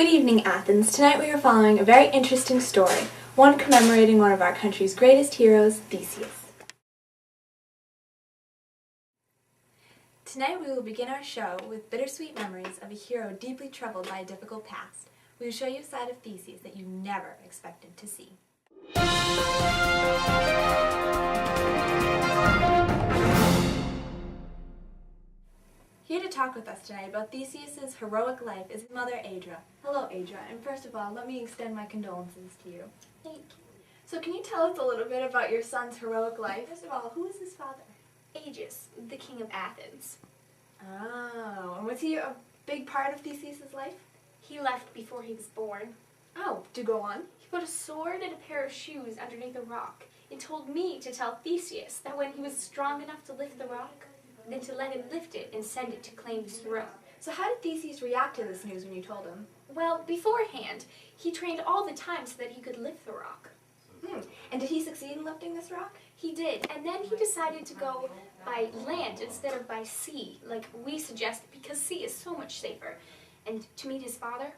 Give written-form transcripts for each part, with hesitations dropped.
Good evening, Athens. Tonight we are following a very interesting story, one commemorating one of our country's greatest heroes, Theseus. Tonight we will begin our show with bittersweet memories of a hero deeply troubled by a difficult past. We will show you a side of Theseus that you never expected to see. Here to talk with us tonight about Theseus' heroic life is his mother, Aedra. Hello, Aedra, and first of all, let me extend my condolences to you. Thank you. So can you tell us a little bit about your son's heroic life? First of all, who is his father? Aegis, the king of Athens. Oh, and was he a big part of Theseus' life? He left before he was born. Oh, do go on. He put a sword and a pair of shoes underneath a rock and told me to tell Theseus that when he was strong enough to lift the rock, then to let him lift it and send it to claim his throne. So how did Theseus react to this news when you told him? Well, beforehand, he trained all the time so that he could lift the rock. And did he succeed in lifting this rock? He did, and then he decided to go by land instead of by sea, like we suggested, because sea is so much safer. And to meet his father,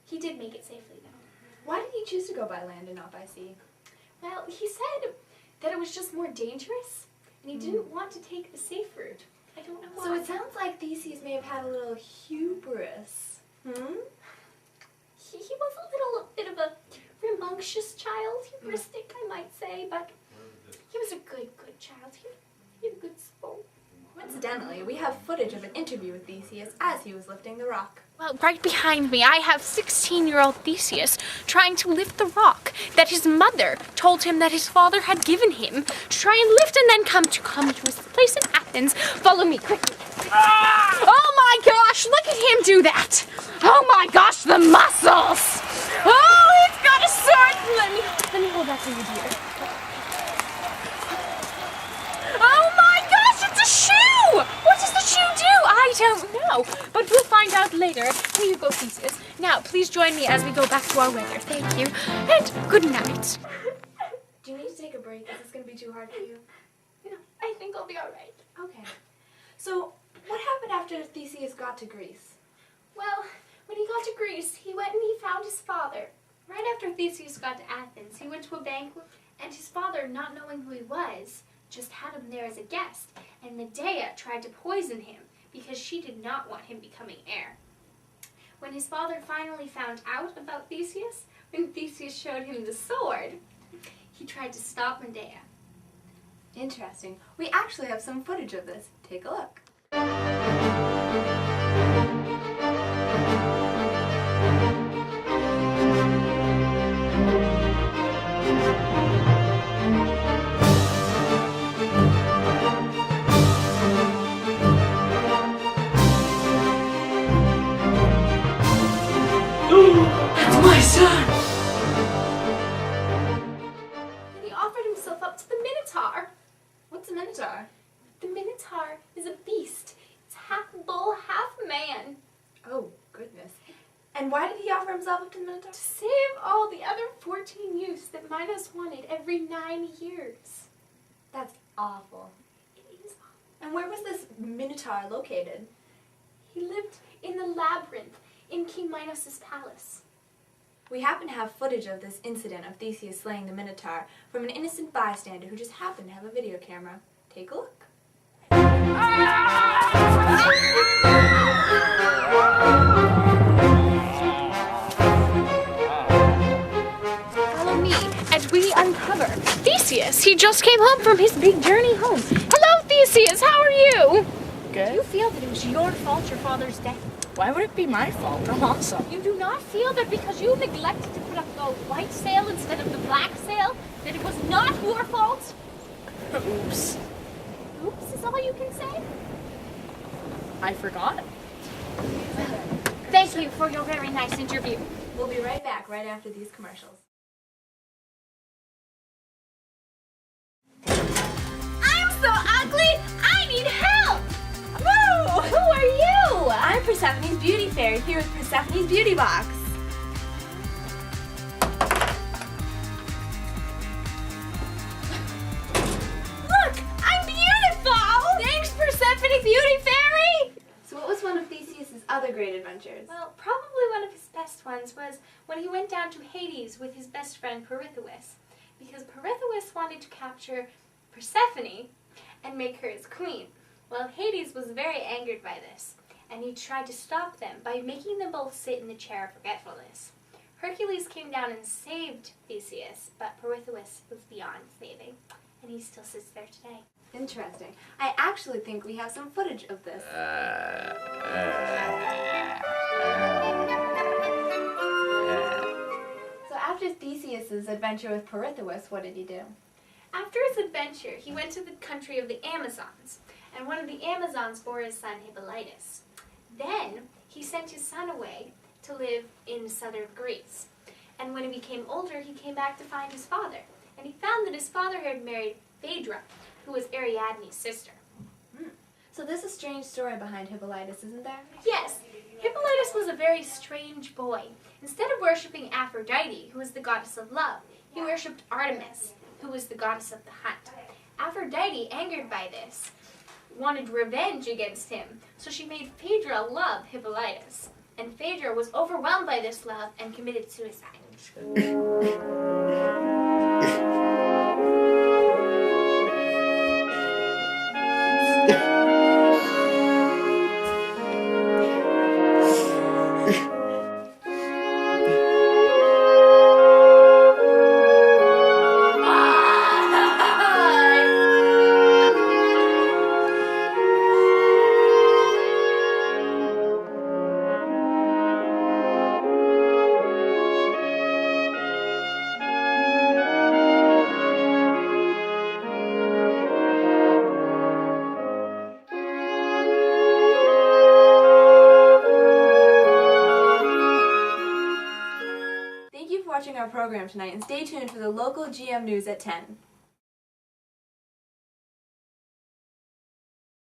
he did make it safely, though. Why did he choose to go by land and not by sea? Well, he said that it was just more dangerous, and he didn't want to take the safe route. I don't know why. So it sounds like Theseus may have had a little hubris. He was a little bit of a rambunctious child, hubristic, I might say, but he was a good child. He had a good soul. Coincidentally, we have footage of an interview with Theseus as he was lifting the rock. Well, right behind me, I have 16-year-old Theseus trying to lift the rock that his mother told him that his father had given him to try and lift and then come to his place in Athens. Follow me quickly. Oh my gosh, look at him do that. Oh my gosh, the muscles. Oh, he's got a sword. Let me hold that for you, dear. Oh my gosh, it's a shoe! What does the shoe do? I don't know, but we'll find out later. Here you go, Theseus. Now, please join me as we go back to our weather. Thank you, and good night. Do you need to take a break? Is this going to be too hard for you? I think I'll be all right. Okay. So, what happened after Theseus got to Greece? Well, when he got to Greece, he went and he found his father. Right after Theseus got to Athens, he went to a banquet, and his father, not knowing who he was, just had him there as a guest, and Medea tried to poison him because she did not want him becoming heir. When his father finally found out about Theseus, when Theseus showed him the sword, he tried to stop Medea. Interesting. We actually have some footage of this. Take a look. That's my son! And he offered himself up to the Minotaur. What's a minotaur? The Minotaur is a beast. It's half bull, half man. Oh, goodness. And why did he offer himself up to the minotaur? To save all the other 14 youths that Minos wanted every 9 years. That's awful. It is awful. And where was this minotaur located? He lived in the labyrinth in King Minos' palace. We happen to have footage of this incident of Theseus slaying the minotaur from an innocent bystander who just happened to have a video camera. Take a look. Follow me as we uncover Theseus. He just came home from his big journey home. Hello, Theseus. How are you? Good. Do you feel that it was your fault your father's death? Why would it be my fault? I'm awesome. You do not feel that because you neglected to put up the white sail instead of the black sail, that it was not your fault? Oops. Oops is all you can say? I forgot. Thank you for your very nice interview. We'll be right back right after these commercials. I'm so ugly, I need help! Whoa! Who are you? I'm Persephone's Beauty Fairy here with Persephone's Beauty Box. Look, I'm beautiful! Thanks, Persephone Beauty Fairy! So what was one of Theseus' other great adventures? Well, probably one of his best ones was when he went down to Hades with his best friend Pirithous, because Pirithous wanted to capture Persephone and make her his queen. Well, Hades was very angered by this, and he tried to stop them by making them both sit in the chair of forgetfulness. Hercules came down and saved Theseus, but Pirithous was beyond saving, and he still sits there today. Interesting. I actually think we have some footage of this. So after Theseus' adventure with Pirithous, what did he do? After his adventure, he went to the country of the Amazons, and one of the Amazons bore his son Hippolytus. Then he sent his son away to live in southern Greece. And when he became older, he came back to find his father. And he found that his father had married Phaedra, who was Ariadne's sister. So there's a strange story behind Hippolytus, isn't there? Yes, Hippolytus was a very strange boy. Instead of worshipping Aphrodite, who was the goddess of love, he worshipped Artemis, who was the goddess of the hunt. Aphrodite, angered by this, wanted revenge against him, so she made Phaedra love Hippolytus. And Phaedra was overwhelmed by this love and committed suicide. Thank you for watching our program tonight, and stay tuned for the local GM news at 10.